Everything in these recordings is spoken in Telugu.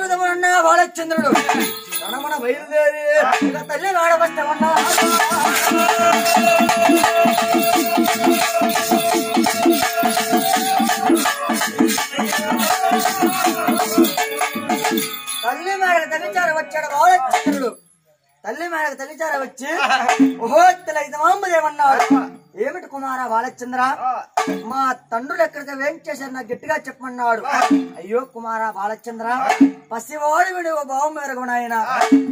విధమున్నా బాలచంద్రుడు రణమన బయలుదేరి తల్లి వాడవస్తమన్నా తల్లి మేడకు తల్లిచార వచ్చాడు బాలచంద్రుడు తల్లి మేడకు తల్లిచార వచ్చి ఓహో తెలైతమాంబదేమన్నాడు ఏమిటి కుమార బాలచంద్ర మా తండ్రులు ఎక్కడికి వేం చేశారు నాకు గట్టిగా చెప్పమన్నాడు అయ్యో కుమార బాలచంద్ర పసివాడు విడు బావు మేరకు నాయన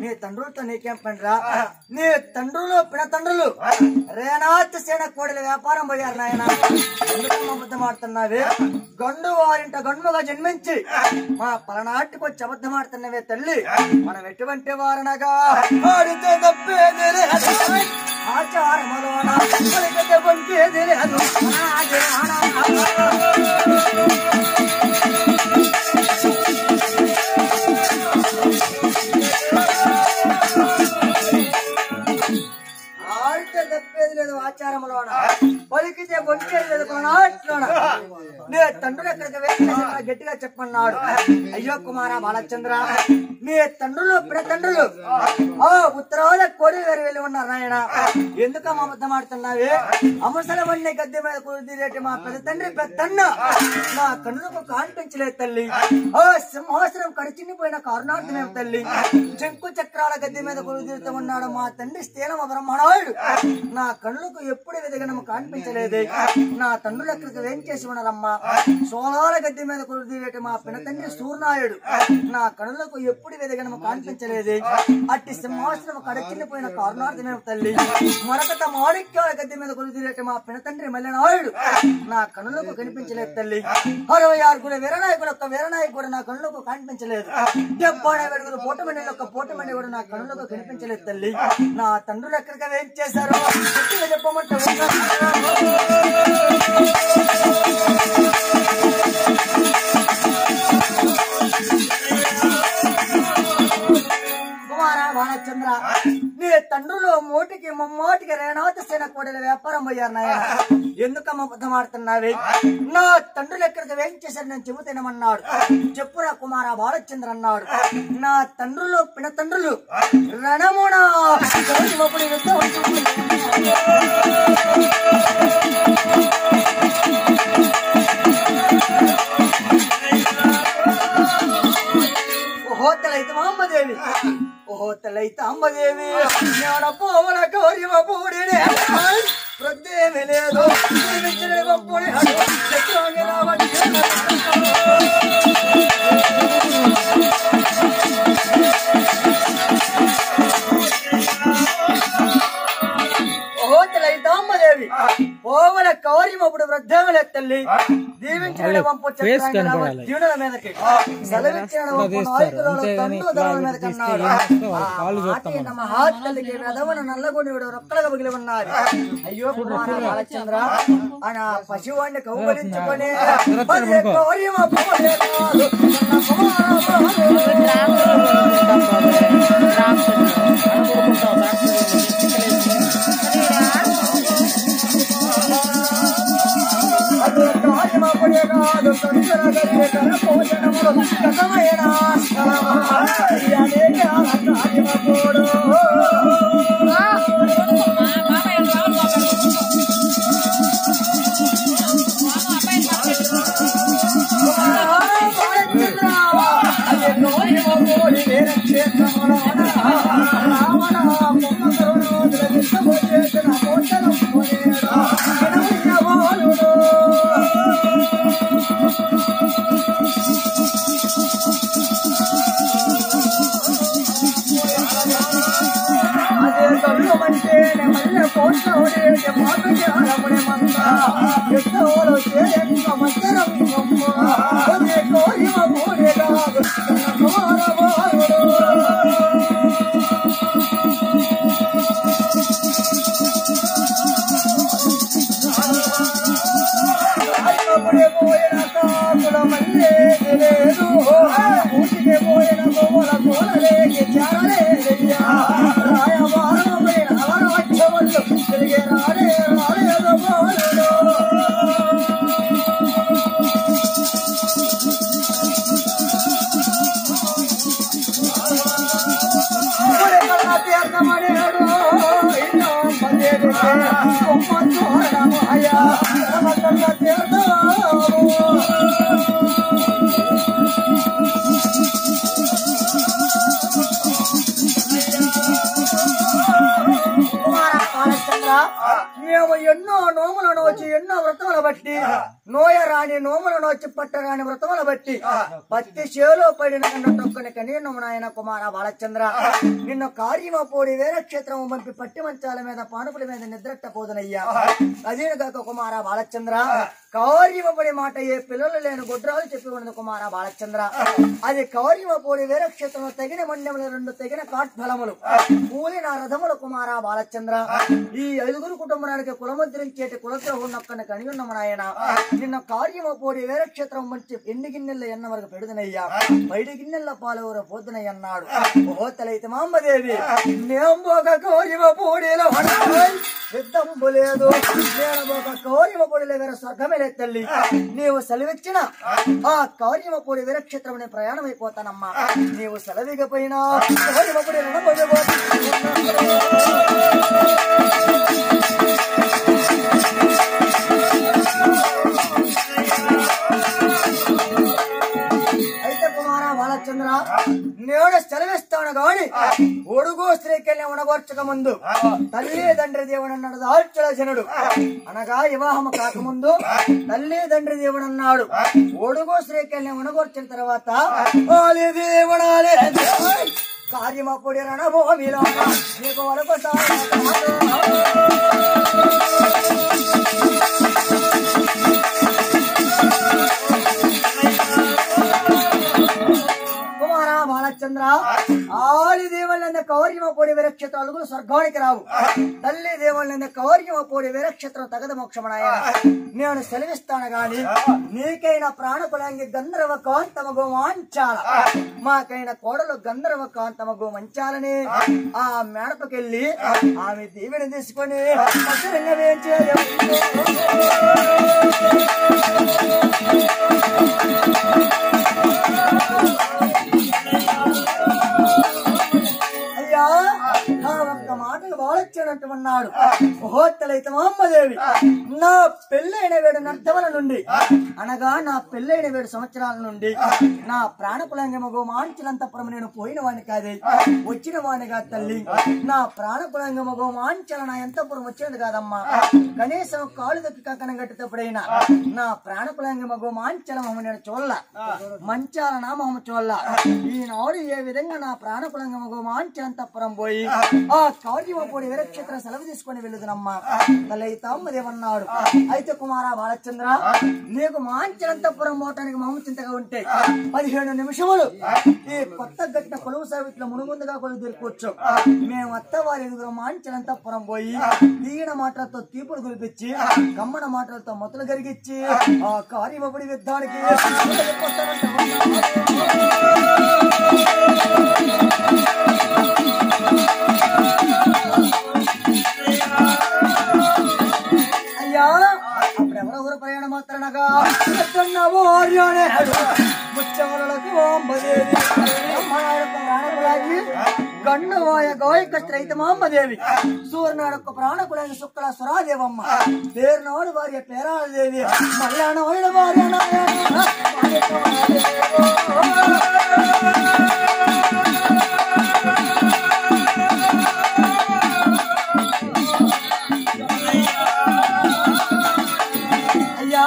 నీ తండ్రులతో నీకేం పనిరా నీ తండ్రులు పినతండ్రులు రేనాథ్ సేన కోడల వ్యాపారం పోయారు నాయన ఎందుకు అబద్ధం ఆడుతున్నావే గండు వారింట గండుగా జన్మించి మా పలనాటికి వచ్చి అబద్ధం ఆడుతున్నవే తల్లి మనం ఎటువంటి వారనగా ఆడితే తప్పేది ఆచారములోన పంచేది లేదు ఆడితే తప్పేది లేదు ఆచారములోన పలికితే పంచేది లేదు కొనాట్లోన నీ తండ్రులు ఎక్కడికి వెళ్ళి గట్టిగా చెప్పన్నాడు అయ్యో కుమార బాలచంద్ర నీ తండ్రులు పినతండ్రులు ఉత్తరాల కోడి వేరు వెళ్ళి ఉన్నారు నాయన ఎందుకమ్మా అబద్ధం ఆడుతున్నావే అమసల వన్నే గద్దె మీద కుదిరేటి మా పెద్ద తండ్రి పెద్దన్న నా కన్నులకు కానిపించలేదు తల్లి సింహాసనం కడిచిన్నిపోయిన కారుణార్థమేం తల్లి శంకు చక్రాల గద్దె మీద కుదిరుతూ ఉన్నాడు మా తండ్రి స్థేనమ బ్రహ్మణాయుడు నా కన్నులకు ఎప్పుడు వెదగనము కానిపించలేదే నా తండ్రులు ఎక్కడికి ఏం చేసి ఉన్నారమ్మా సోలాల గద్దె మీద కుదిరేటి మా పిన తండ్రి సూర్నాయుడు నా కన్నులకు ఎప్పుడు వెదగనము కానిపించలేదే అట్టి సింహాసనం కడచిన్నిపోయిన కారుణార్థమేం తల్లి మరొకట మాణిక్యాల గద్దె మీద కొలుదిరేటి మా పినతండ్రి మల్లెనాయుడు నా కనులకు కనిపించలేదు తల్లి 66 వీరనాయకుడు ఒక్క వీరనాయకు కూడా నా కనులకు కనిపించలేదు 70 పోటమణి ఒక్క పోటమణి కూడా నా కనులకు కనిపించలేదు తల్లి నా తండ్రులు ఎక్కడికి ఏం చేశారో చెప్పమంటే బాలచంద్ర నీ తండ్రులు మోటికి ముమ్మోటికి రేణావతి సేన కోడల వ్యాపారం పోయారు నాయన ఎందుకమ్మ అబద్ధం ఆడుతున్నావే నా తండ్రులు ఎక్కడికి ఏం చేశారు నేను చెబుతానమన్నాడు చెప్పురా కుమార బాలచంద్ర అన్నాడు నా తండ్రులు పినతండ్రులు రణమున అమ్మదేవి ఓహో తలైతే అమ్మదేవి జ్ఞాన పోవల గౌరిమ పూడినే ప్రద్దేమి లేదు అమ్మదేవి ఓవల కౌరిమప్పుడు వృద్ధములే తల్లి దీవించిన వంపు దీవుల మీదకి సెలవిచ్చిన వంపు నాయకులలో తండ్రుల ధరల మీద కన్నాడు మహాతల్లికి రథమున నల్లగొండి రొక్కలుగా మిగిలి ఉన్నారు అయ్యో కుమార బాలచంద్ర ఆయన పశువాన్ని కౌగలించుకొని కౌరిమ మేము ఎన్నో నోములను వచ్చి ఎన్నో వ్రతముల బట్టి నోయ రాని నోములను వచ్చి పట్టరాని వ్రతముల బట్టి పత్తి చేలో పడిన కన్నొక్కని కనీనము నాయన కుమార బాలచంద్ర నిన్ను కార్యమపోడి వేరే క్షేత్రము పంపి పట్టి మంచాల మీద పానుపుల మీద నిద్రట్ట పోదునయ్యా అదేను కాక కుమార బాలచంద్ర కార్యమపడి మాట ఏ పిల్లలు లేని గుడ్రాలు చెప్పి ఉన్నది కుమార బాలచంద్ర అది కార్యమపోడి వేరే క్షేత్రంలో తగిన మన్యములు 2 తగిన కాట్ఫలములు కూలిన రథములు కుమార బాలచంద్ర ఈ 5 కుటుంబానికి కులముద్రించేటి కులద్రోహున్నొక్కని కనియున్నము నాయన నిన్న కార్యమపోడి వేరే క్షేత్రం మంచి ఎన్ని గిన్నెల ఎన్న వరకు పెడుతునయ్యా బయటి గిన్నెల పాలవర పోతునయ్య అన్నాడు ఓతలైతే మాంబదేవి నేంబోక కార్యమపోడిలో యుద్ధము లేదు నేను ఒక కార్యమపోడిలో వేరే స్వర్గమే లేదు తల్లి నీవు సెలవిచ్చిన ఆ కార్యమపోడి వేరే క్షేత్రం నేను ప్రయాణం అయిపోతానమ్మా నీవు సెలవికపోయినా కార్యమపోడి అయితే కుమార బాలచంద్ర నేను సెలవిస్తాను గాని ఒడుగు స్త్రీకెళ్ళి ఉనగోర్చక ముందు తల్లి తండ్రి దేవుడు అన్నాడు దాల్చలజనుడు అనగా వివాహం కాకముందు తల్లి తండ్రి దేవుడు అన్నాడు ఒడుగు స్త్రీకెళ్ళి ఉనగోర్చిన తర్వాత దేవుడాలే కార్యమప్పుడు రణభూమిలో నీకు వరకు బాలచంద్ర ఆది దేవుళ్ళ కౌర్యమపోడి విరక్షత్ర అలుగులు స్వర్గానికి రావు తల్లి దేవుళ్ళ కౌర్యమపోడి విరక్షత్రం తగద మోక్షమనాయ నేను సెలవిస్తాను గాని నీకైన ప్రాణకులంగి గంధర్వ కాంతమగు వాంచాల మాకైన కోడలు గంధర్వ కాంతమగు మంచాలని ఆ మేడపకెళ్ళి ఆమె దీవిని తీసుకొని అయ్యా ఒక్క మాటలు బాలొచ్చాడంటున్నాడు మహోత్తలైతే మహమ్మదేవి నా పెళ్ళైన 7 నర్ధముల నుండి అనగా నా పెళ్ళైన 7 సంవత్సరాల నుండి నా ప్రాణకులంగమగు మాంచలంతపురం నేను పోయిన వాడిని కాదే వచ్చిన వాడిని కాదు తల్లి నా ప్రాణకులంగమగు మాంచల నా ఎంతపురం వచ్చేది కాదమ్మా కనీసం కాలు దక్కి కంకణం కట్టేటప్పుడైనా నా ప్రాణకులంగమగు మాంచల మొహం నేను చూడలా మంచాల నా మొహం చూడలా ఈనాడు ఏ విధంగా నా ప్రాణకులంగమగు మాంచలంతపురం పోయి ఆ కార్యమపోడి విరక్షత్ర సెలవు తీసుకొని వెళ్ళుదునమ్మా తల్లైతామ్మదేమన్నాడు అయితే కుమార బాలచంద్ర నీకు మాంచలంతపురం పోవటానికి మొహం చింతగా ఉంటే 15 నిమిషములు ఈ కొత్త గట్టిన కొలువు సావిట్లో మునుముందుగా కొలువు దొరుకోవచ్చు మేము అత్తవారి ఎదుగురు మాంచలంతపురం పోయి తీయన మాటలతో తీపుడు గురిపించి కమ్మన మాటలతో మొదలు గరిగిచ్చి ఆ కార్యమపోడి యుద్ధానికి అయ్యా అప్పుడెవరెవరు ప్రయాణం మాత్రనగా ముచ్చవరలకు ప్రాణకులాగి గండువాయ గోయకస్త్రైతే మాంబదేవి సూర్యనాడొక్క ప్రాణకులైన శుక్ల సురాదేవమ్మ పేరునోడు భార్య పేరాదేవి మల్లానోడు భార్య అయ్యా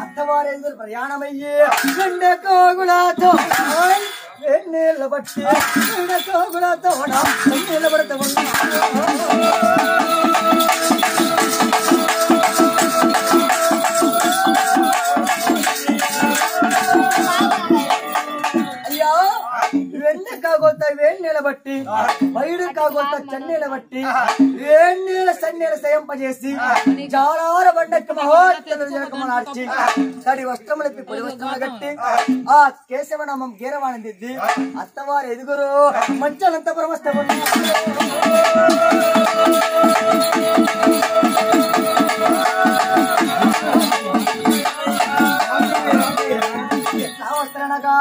అత్తవారేందుకు ప్రయాణమయ్యే కోగులాతో ఎన్నేళ్ళ బట్టి కోగులాతో నిలబడతా అయ్యా వెన్నె కాగొత్త వేణీళ్ళ బట్టి బయడు కాగొత్త చెన్నీళ్ళ బట్టి వేణీళ్ళ సన్నీళ్ళ సయంపజేసి జాలార బండకి మహోత్తరచి తడి వస్త్రములకి పొడి వస్త్రములు కట్టి ఆ కేశవనామం గీరవాణి దిద్ది అత్తవారు ఎదుగురు మంచాలంతపురం వస్తే వస్త్రనగా